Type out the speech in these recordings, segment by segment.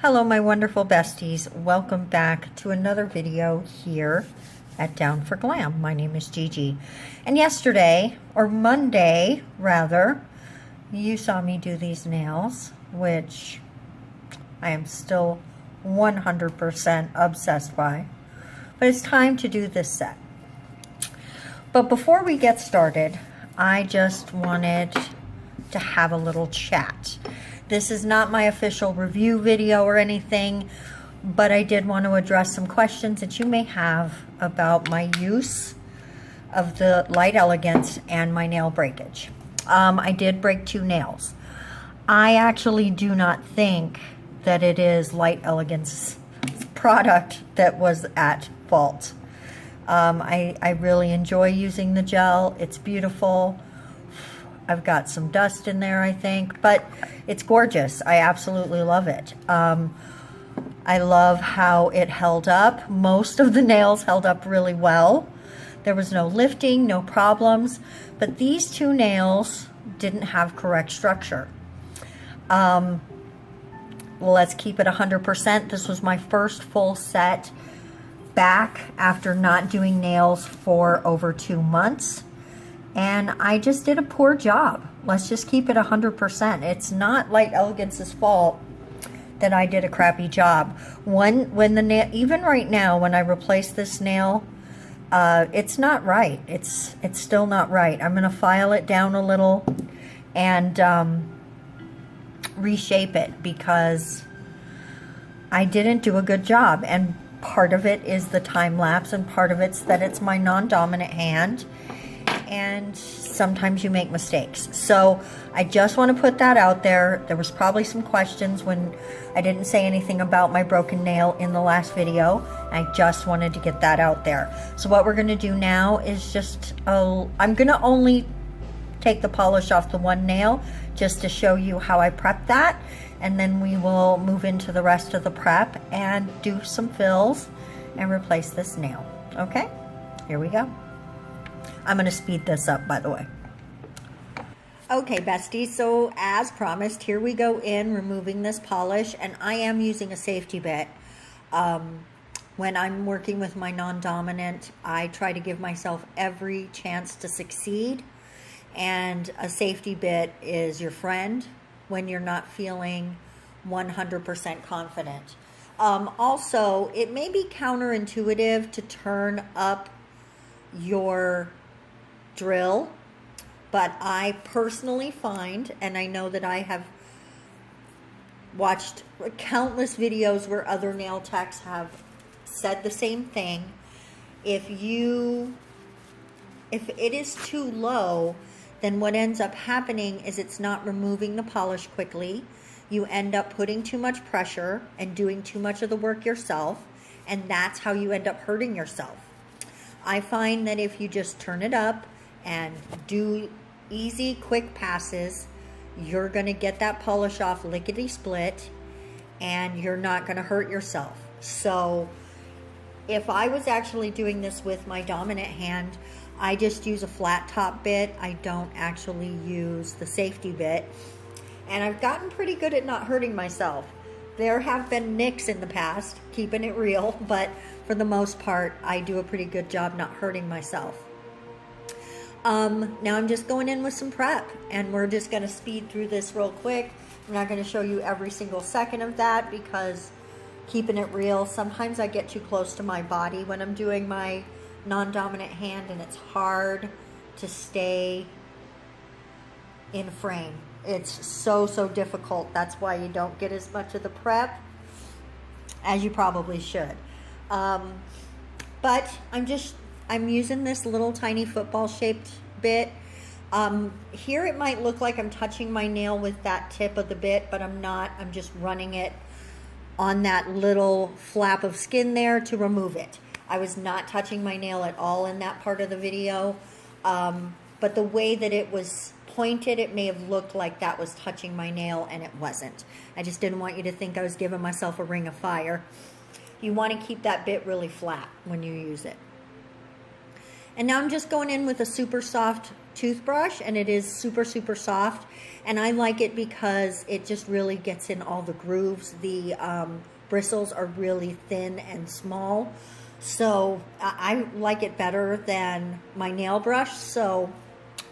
Hello my wonderful besties, welcome back to another video here at Down for Glam. My name is Gigi, and yesterday, or Monday rather, you saw me do these nails, which I am still 100% obsessed by, but it's time to do this set. But before we get started, I just wanted to have a little chat. This is not my official review video or anything, but I did want to address some questions that you may have about my use of the Light Elegance and my nail breakage. I did break 2 nails. I actually do not think that it is Light Elegance product that was at fault. I really enjoy using the gel. It's beautiful. I've got some dust in there, I think, but it's gorgeous. I absolutely love it. I love how it held up. Most of the nails held up really well. There was no lifting, no problems, but these 2 nails didn't have correct structure. Well, let's keep it 100%. This was my first full set back after not doing nails for over 2 months. And I just did a poor job. Let's just keep it 100%. It's not Light Elegance's fault that I did a crappy job. When the nail, even right now, when I replace this nail, it's not right. It's still not right. I'm gonna file it down a little and reshape it because I didn't do a good job. And part of it is the time lapse, and part of it's that it's my non-dominant hand. And sometimes you make mistakes. So I just want to put that out there. There was probably some questions when I didn't say anything about my broken nail in the last video. I just wanted to get that out there. So what we're going to do now is just, I'm going to only take the polish off the 1 nail just to show you how I prep that. And then we will move into the rest of the prep and do some fills and replace this nail. Okay, here we go. I'm going to speed this up, by the way. Okay, besties, so as promised, here we go in removing this polish, and I am using a safety bit. When I'm working with my non-dominant, I try to give myself every chance to succeed, and a safety bit is your friend when you're not feeling 100% confident. Also, it may be counterintuitive to turn up your drill, but I personally find, and I know that I have watched countless videos where other nail techs have said the same thing. If it is too low, then what ends up happening is it's not removing the polish quickly. You end up putting too much pressure and doing too much of the work yourself, and that's how you end up hurting yourself. I find that if you just turn it up and do easy, quick passes, you're going to get that polish off lickety-split, and you're not going to hurt yourself. So if I was actually doing this with my dominant hand, I just use a flat top bit. I don't actually use the safety bit. And I've gotten pretty good at not hurting myself. There have been nicks in the past, keeping it real, but for the most part, I do a pretty good job not hurting myself. Now I'm just going in with some prep, and we're just going to speed through this real quick. I'm not going to show you every single second of that because keeping it real, sometimes I get too close to my body when I'm doing my non-dominant hand, and it's hard to stay in frame. It's so difficult. That's why you don't get as much of the prep as you probably should. But I'm using this little tiny football shaped bit. Here it might look like I'm touching my nail with that tip of the bit, but I'm not. I'm just running it on that little flap of skin there to remove it. I was not touching my nail at all in that part of the video, but the way that it was pointed, it may have looked like that was touching my nail, and it wasn't. I just didn't want you to think I was giving myself a ring of fire. You want to keep that bit really flat when you use it. And now I'm just going in with a super soft toothbrush, and it is super, super soft. And I like it because it just really gets in all the grooves. The bristles are really thin and small. So I like it better than my nail brush. So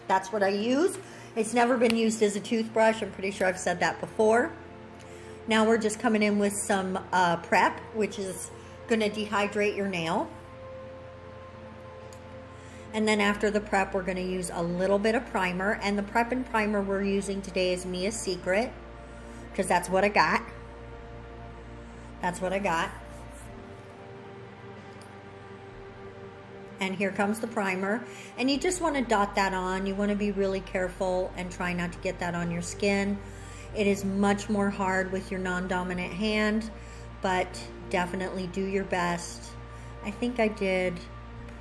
that's what I use. It's never been used as a toothbrush. I'm pretty sure I've said that before. Now we're just coming in with some prep, which is going to dehydrate your nail. And then after the prep, we're going to use a little bit of primer. And the prep and primer we're using today is Mia's Secret, because that's what I got. That's what I got. And here comes the primer. And you just want to dot that on. You want to be really careful and try not to get that on your skin. It is much more hard with your non-dominant hand, but definitely do your best. I think I did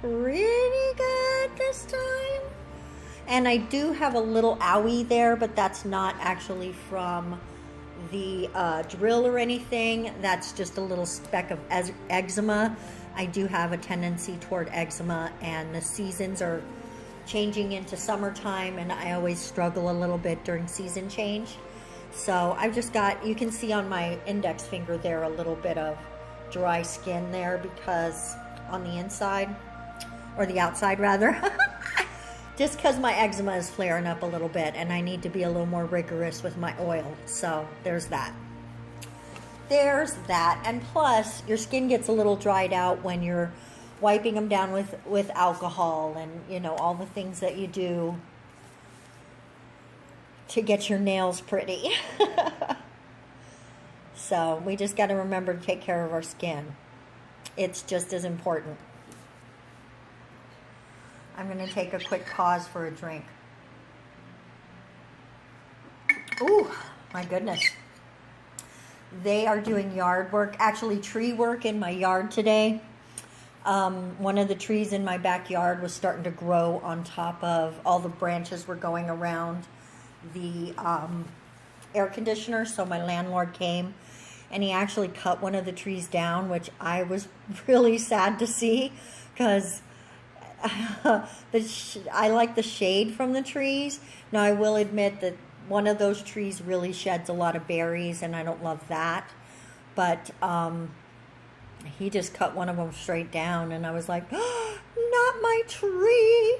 pretty good this time. And I do have a little owie there, but that's not actually from the drill or anything. That's just a little speck of eczema. I do have a tendency toward eczema, and the seasons are changing into summertime, and I always struggle a little bit during season change. So I've just got, you can see on my index finger there, a little bit of dry skin there, because on the inside, or the outside rather, just because my eczema is flaring up a little bit and I need to be a little more rigorous with my oil. So there's that. There's that. And plus, your skin gets a little dried out when you're wiping them down with alcohol and, you know, all the things that you do to get your nails pretty. So we just got to remember to take care of our skin. It's just as important. I'm going to take a quick pause for a drink. Ooh, my goodness. They are doing yard work, actually tree work in my yard today. One of the trees in my backyard was starting to grow on top of, all the branches were going around the air conditioner. So my landlord came and he actually cut one of the trees down, which I was really sad to see, because I like the shade from the trees. Now I will admit that one of those trees really sheds a lot of berries, and I don't love that. But he just cut one of them straight down, and I was like, oh, not my tree.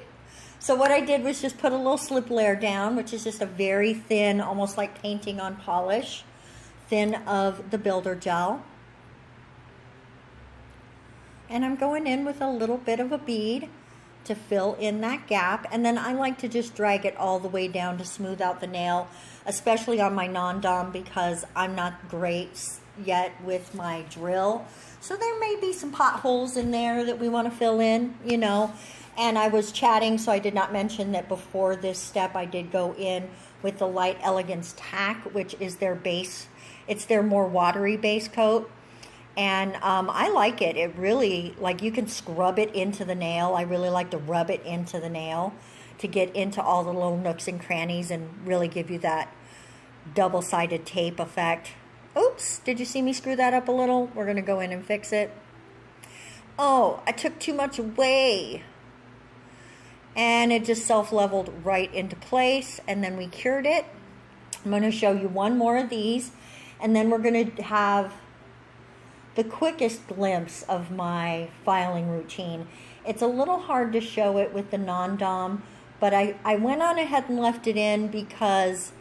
So what I did was just put a little slip layer down, which is just a very thin, almost like painting on polish, thin of the builder gel. And I'm going in with a little bit of a bead to fill in that gap. And then I like to just drag it all the way down to smooth out the nail, especially on my non-dom, because I'm not great yet with my drill. So there may be some potholes in there that we want to fill in, you know. And I was chatting, so I did not mention that before this step I did go in with the light Elegance tack, which is their base. It's their more watery base coat. And I like it. It really, like, you can scrub it into the nail. I really like to rub it into the nail to get into all the little nooks and crannies and really give you that double-sided tape effect. Oops, did you see me screw that up a little? We're going to go in and fix it. Oh, I took too much away. And it just self-leveled right into place. And then we cured it. I'm going to show you one more of these. And then we're going to have the quickest glimpse of my filing routine. It's a little hard to show it with the non-dom, but I went on ahead and left it in because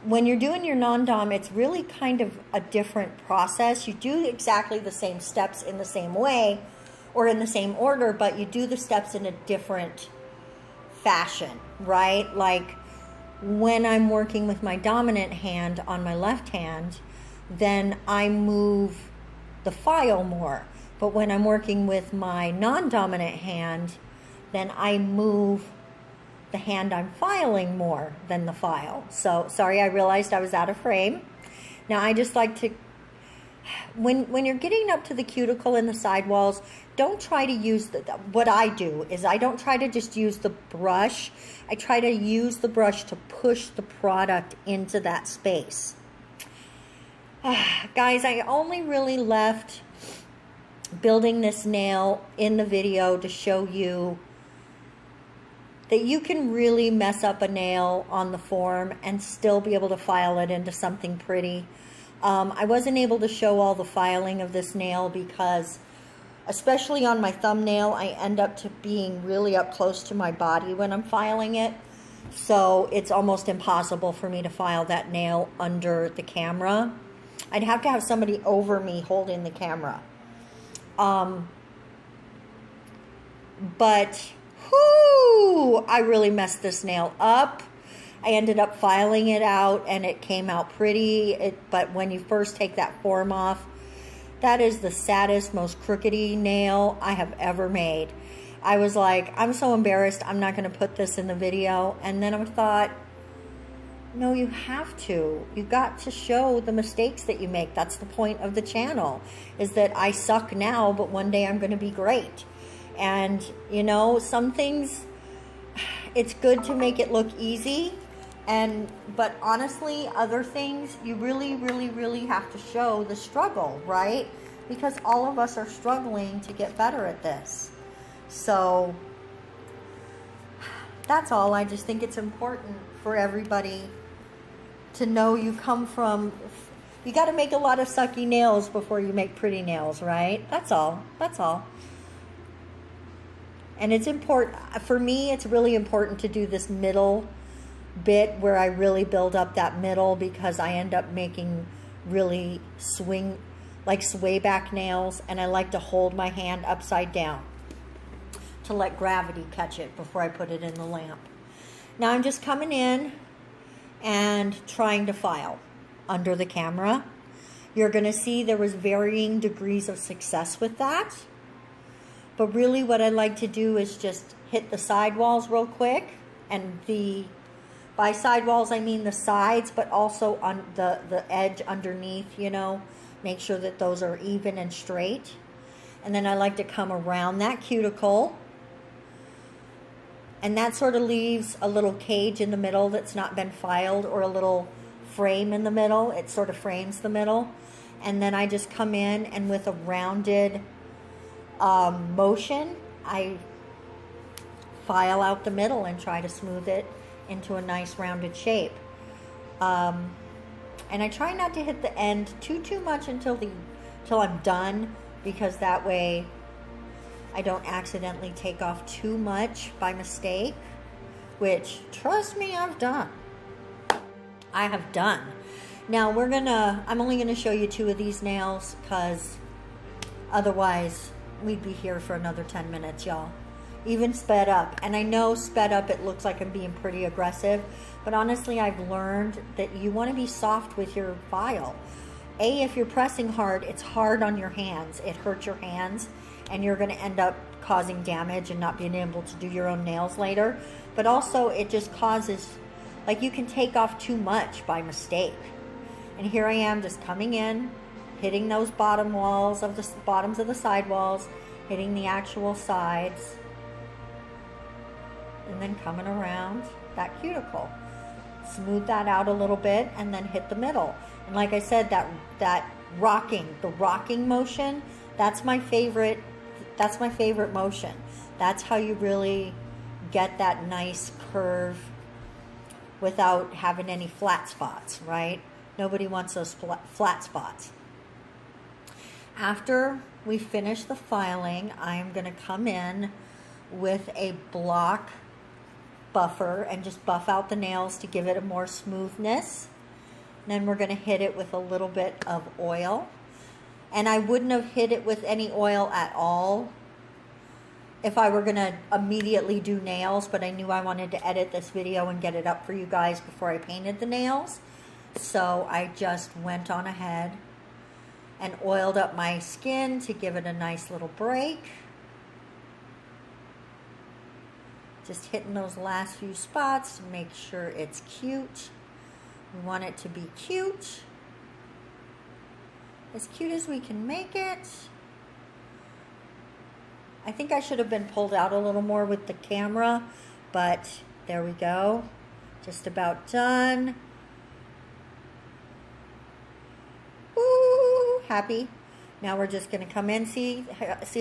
when you're doing your non-dom, it's really kind of a different process. You do exactly the same steps in the same way or in the same order, but you do the steps in a different fashion, right? Like when I'm working with my dominant hand on my left hand, then I move the file more. But when I'm working with my non-dominant hand, then I move the hand I'm filing more than the file. So, sorry, I realized I was out of frame. Now, I just like to, when you're getting up to the cuticle and the sidewalls, don't try to use what I do is I don't try to just use the brush. I try to use the brush to push the product into that space. Guys, I only really left building this nail in the video to show you that you can really mess up a nail on the form and still be able to file it into something pretty. I wasn't able to show all the filing of this nail because, especially on my thumbnail, I end up being really up close to my body when I'm filing it. So it's almost impossible for me to file that nail under the camera. I'd have to have somebody over me holding the camera. But, whoo, I really messed this nail up. I ended up filing it out and it came out pretty. But when you first take that form off, that is the saddest, most crookedy nail I have ever made. I was like, I'm so embarrassed, I'm not going to put this in the video. And then I thought, no, you have to. You got to show the mistakes that you make. That's the point of the channel, is that I suck now, but one day I'm going to be great. And, you know, some things, it's good to make it look easy. But honestly, other things, you really, really, really have to show the struggle, right? Because all of us are struggling to get better at this. So that's all. I just think it's important for everybody to know you come from, you got to make a lot of sucky nails before you make pretty nails, right? That's all. That's all. And it's important, for me, it's really important to do this middle bit where I really build up that middle, because I end up making really sway back nails, and I like to hold my hand upside down to let gravity catch it before I put it in the lamp. Now I'm just coming in and trying to file under the camera. You're going to see there was varying degrees of success with that. But really what I like to do is just hit the sidewalls real quick. And by sidewalls I mean the sides, but also on the edge underneath, you know. Make sure that those are even and straight. And then I like to come around that cuticle. And that sort of leaves a little cage in the middle that's not been filed, or a little frame in the middle. It sort of frames the middle. And then I just come in and with a rounded motion, I file out the middle and try to smooth it into a nice rounded shape. And I try not to hit the end too much until I'm done, because that way I don't accidentally take off too much by mistake, which, trust me, I've done. I have done. Now I'm only gonna show you 2 of these nails, because otherwise we'd be here for another 10 minutes, y'all. Even sped up. And I know sped up it looks like I'm being pretty aggressive, but honestly I've learned that you want to be soft with your file. If you're pressing hard, it's hard on your hands. It hurts your hands, and you're going to end up causing damage and not being able to do your own nails later. But also it just causes, like, you can take off too much by mistake. And here I am just coming in, hitting those bottoms of the sidewalls, hitting the actual sides, and then coming around that cuticle. Smooth that out a little bit and then hit the middle. And like I said, the rocking motion, that's my favorite motion. That's how you really get that nice curve without having any flat spots, right? Nobody wants those flat spots. After we finish the filing, I'm going to come in with a block buffer and just buff out the nails to give it a more smoothness. Then we're going to hit it with a little bit of oil. And I wouldn't have hit it with any oil at all if I were going to immediately do nails, but I knew I wanted to edit this video and get it up for you guys before I painted the nails. So I just went on ahead and oiled up my skin to give it a nice little break. Just hitting those last few spots to make sure it's cute. We want it to be cute. As cute as we can make it. I think I should have been pulled out a little more with the camera, but there we go. Just about done. Ooh, happy. Now we're just going to come in. See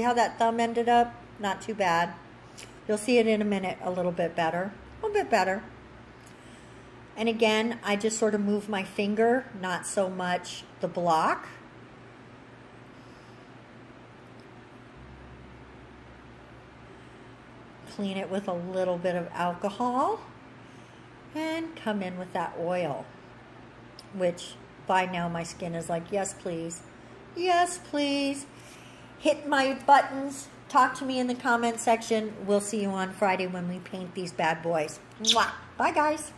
how that thumb ended up? Not too bad. You'll see it in a minute a little bit better. A little bit better. And again, I just sort of move my finger, not so much the block. Clean it with a little bit of alcohol and come in with that oil, which by now my skin is like, yes, please. Yes, please. Hit my buttons. Talk to me in the comment section. We'll see you on Friday when we paint these bad boys. Mwah. Bye, guys.